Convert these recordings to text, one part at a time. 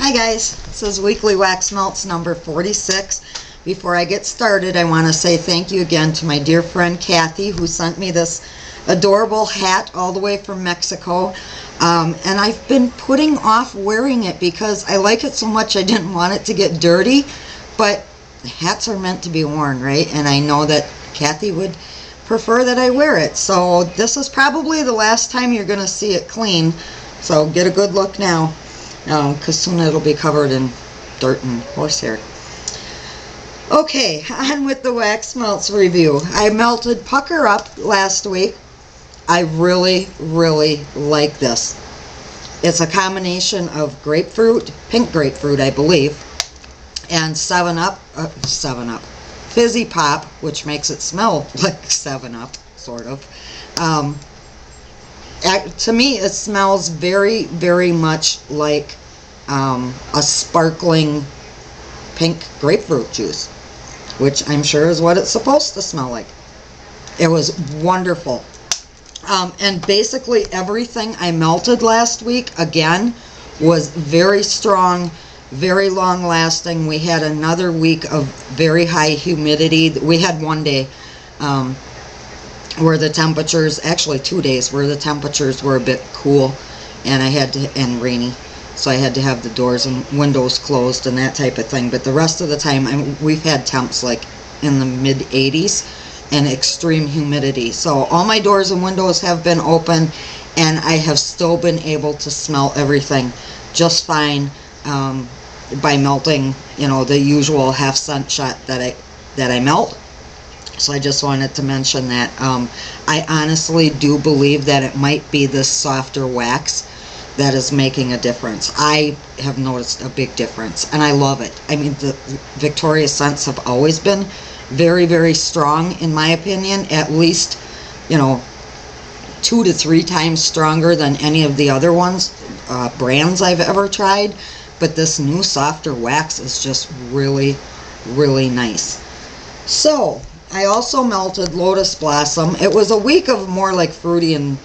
Hi guys, this is Weekly Wax Melts number 46. Before I get started, I want to say thank you again to my dear friend Kathy, who sent me this adorable hat all the way from Mexico. And I've been putting off wearing it because I like it so much I didn't want it to get dirty. But hats are meant to be worn, right? And I know that Kathy would prefer that I wear it. So this is probably the last time you're going to see it clean. So get a good look now. Because soon it'll be covered in dirt and horsehair. Okay, on with the wax melts review. I melted Pucker Up last week. I really like this. It's a combination of grapefruit, pink grapefruit I believe, and 7-Up, Fizzy Pop, which makes it smell like 7-Up, sort of. To me, it smells very much like a sparkling pink grapefruit juice, which I'm sure is what it's supposed to smell like. It was wonderful. And basically everything I melted last week, again, was very strong, very long lasting. We had another week of very high humidity. We had one day where the temperatures, actually 2 days, where the temperatures were a bit cool, and and rainy, so I had to have the doors and windows closed and that type of thing. But the rest of the time, we've had temps like in the mid 80s and extreme humidity. So all my doors and windows have been open, and I have still been able to smell everything just fine by melting, you know, the usual half-cent shot that I melt. So I just wanted to mention that. I honestly do believe that it might be this softer wax that is making a difference. I have noticed a big difference, and I love it. I mean, the Victoria scents have always been very strong, in my opinion. At least, you know, 2 to 3 times stronger than any of the other ones, brands I've ever tried. But this new softer wax is just really nice. So I also melted Lotus Blossom. It was a week of more like fruity and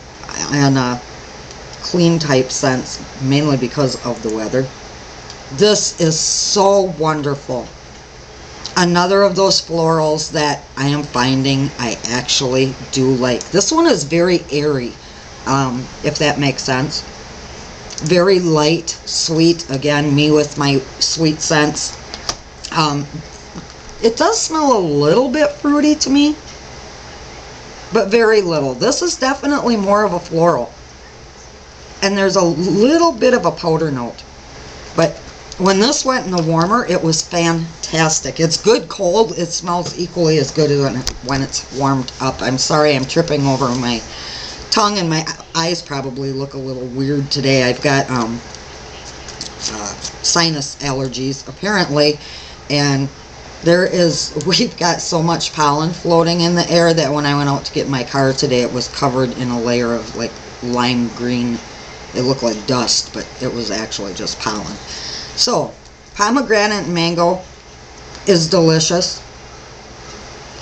clean type scents, mainly because of the weather. This is so wonderful. Another of those florals that I am finding I actually do like. This one is very airy, if that makes sense. Very light, sweet. Again, me with my sweet scents. It does smell a little bit fruity to me, but very little. This is definitely more of a floral. And there's a little bit of a powder note. But when this went in the warmer, it was fantastic. It's good cold. It smells equally as good as when it's warmed up. I'm sorry, I'm tripping over my tongue, and my eyes probably look a little weird today. I've got sinus allergies, apparently, and we've got so much pollen floating in the air that when I went out to get my car today, it was covered in a layer of like lime green. It looked like dust, but it was actually just pollen. So, Pomegranate Mango is delicious.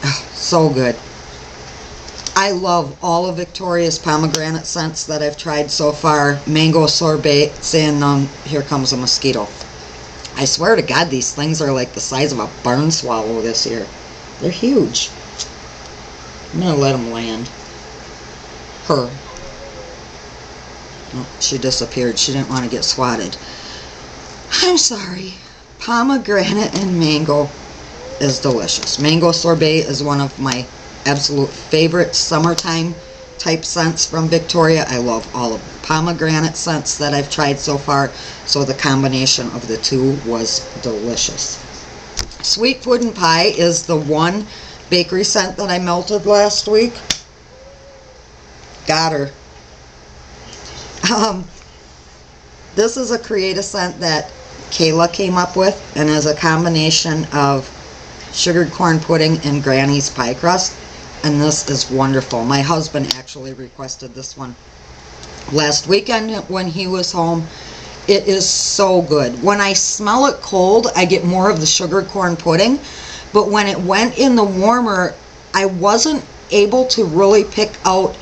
Oh, so good. I love all of Victoria's pomegranate scents that I've tried so far. Mango sorbet, saying, here comes a mosquito. I swear to God, these things are like the size of a barn swallow this year. They're huge. I'm going to let them land. Her. Oh, she disappeared. She didn't want to get swatted. I'm sorry. Pomegranate and mango is delicious. Mango sorbet is one of my absolute favorite summertime type scents from Victoria. I love all of the pomegranate scents that I've tried so far, so the combination of the two was delicious. Sweet Puddin Pie is the one bakery scent that I melted last week. Got her. This is a create a scent that Kayla came up with, and is a combination of sugared corn pudding and Granny's pie crust. And this is wonderful. My husband actually requested this one last weekend when he was home. It is so good. When I smell it cold, I get more of the sugared corn pudding. But when it went in the warmer, I wasn't able to really pick out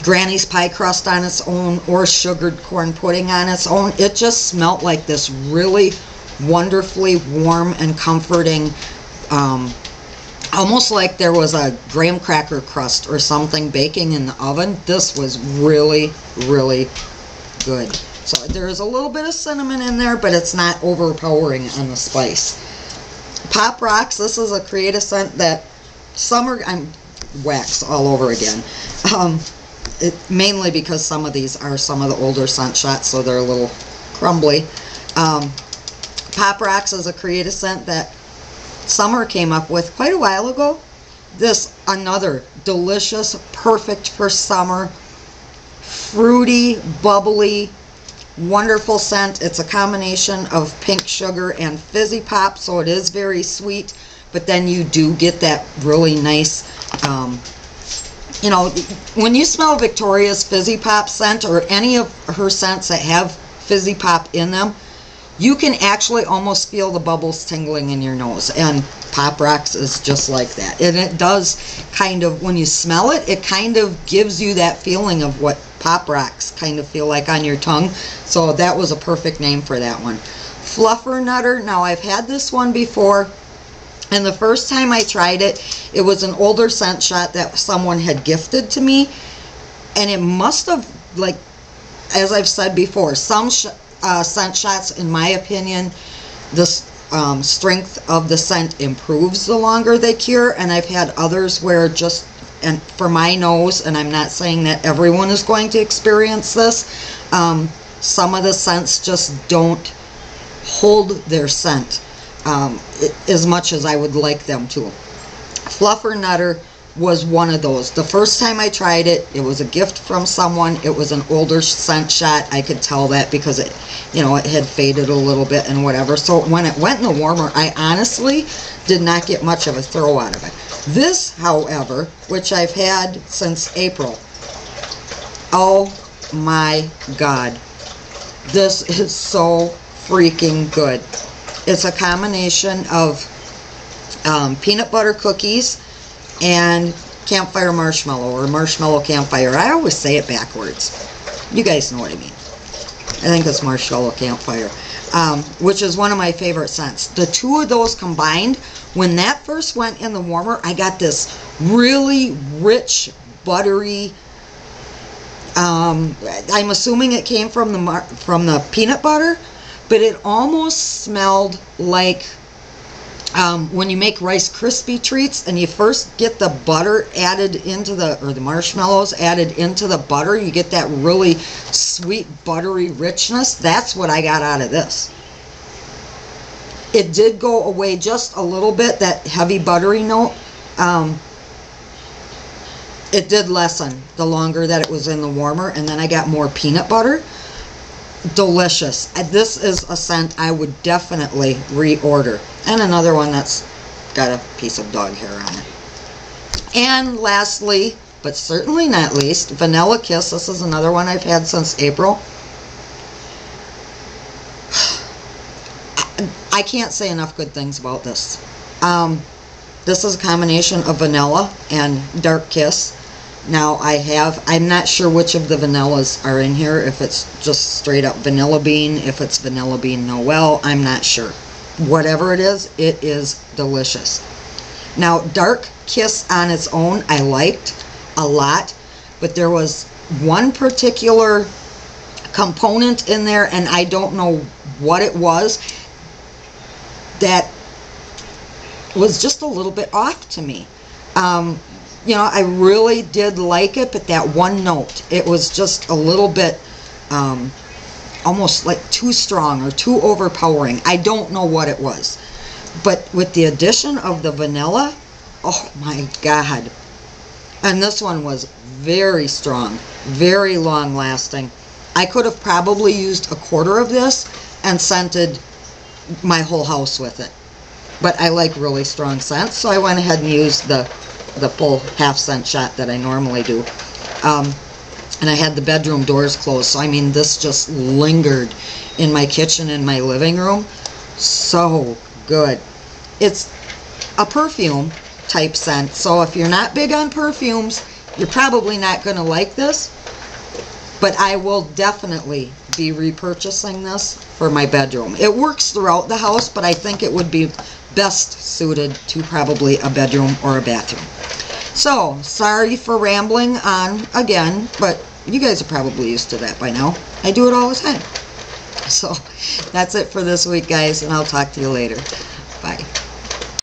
Granny's pie crust on its own or sugared corn pudding on its own. It just smelled like this really wonderfully warm and comforting, almost like there was a graham cracker crust or something baking in the oven. This was really, really good. So there's a little bit of cinnamon in there, but it's not overpowering on the spice. Pop Rocks, this is a creative scent that summer, I'm wax all over again. Mainly because some of these are some of the older scent shots, so they're a little crumbly. Pop Rocks is a creative scent that Summer came up with quite a while ago. This, another delicious, perfect for summer, fruity, bubbly, wonderful scent. It's a combination of pink sugar and fizzy pop, so it is very sweet, but then you do get that really nice, you know, when you smell Victoria's fizzy pop scent or any of her scents that have fizzy pop in them, you can actually almost feel the bubbles tingling in your nose, and Pop Rocks is just like that. And it does kind of, when you smell it, it kind of gives you that feeling of what Pop Rocks kind of feel like on your tongue. So that was a perfect name for that one. Fluffer Nutter. Now I've had this one before, and the first time I tried it, it was an older scent shot that someone had gifted to me, and it must have, like, as I've said before, some scent shots, in my opinion, the strength of the scent improves the longer they cure, and I've had others where just, and for my nose, and I'm not saying that everyone is going to experience this, some of the scents just don't hold their scent as much as I would like them to. Fluffer Nutter was one of those. The first time I tried it, it was a gift from someone. It was an older scent shot. I could tell that because it, you know, it had faded a little bit and whatever. So when it went in the warmer, I honestly did not get much of a throw out of it. This, however, which I've had since April, oh my God, this is so freaking good. It's a combination of peanut butter cookies and campfire marshmallow, or marshmallow campfire. I always say it backwards. You guys know what I mean. I think it's marshmallow campfire, which is one of my favorite scents. The two of those combined, when that first went in the warmer, I got this really rich, buttery, I'm assuming it came from the peanut butter, but it almost smelled like when you make Rice Krispie treats and you first get the butter added into the, or the marshmallows added into the butter, you get that really sweet, buttery richness. That's what I got out of this. It did go away just a little bit, that heavy buttery note. It did lessen the longer that it was in the warmer, and then I got more peanut butter. Delicious. This is a scent I would definitely reorder. And another one that's got a piece of dog hair on it. And lastly, but certainly not least, Vanilla Kiss. This is another one I've had since April. I can't say enough good things about this. This is a combination of vanilla and dark kiss. Now I'm not sure which of the vanillas are in here, if it's just straight up vanilla bean, if it's vanilla bean Noel, I'm not sure. Whatever it is delicious. Now, dark kiss on its own I liked a lot, but there was one particular component in there, and I don't know what it was, that was just a little bit off to me. You know, I really did like it, but that one note, it was just a little bit almost like too strong or too overpowering. I don't know what it was. But with the addition of the vanilla, oh my God. And this one was very strong, very long lasting. I could have probably used a quarter of this and scented my whole house with it. But I like really strong scents, so I went ahead and used the full half scent shot that I normally do. And I had the bedroom doors closed, so I mean, this just lingered in my kitchen and my living room. So good. It's a perfume type scent, so if you're not big on perfumes, You're probably not going to like this, but I will definitely be repurchasing this for my bedroom. It works throughout the house, but I think it would be best suited to probably a bedroom or a bathroom. So, sorry for rambling on again, but you guys are probably used to that by now. I do it all the time. So, that's it for this week, guys, and I'll talk to you later.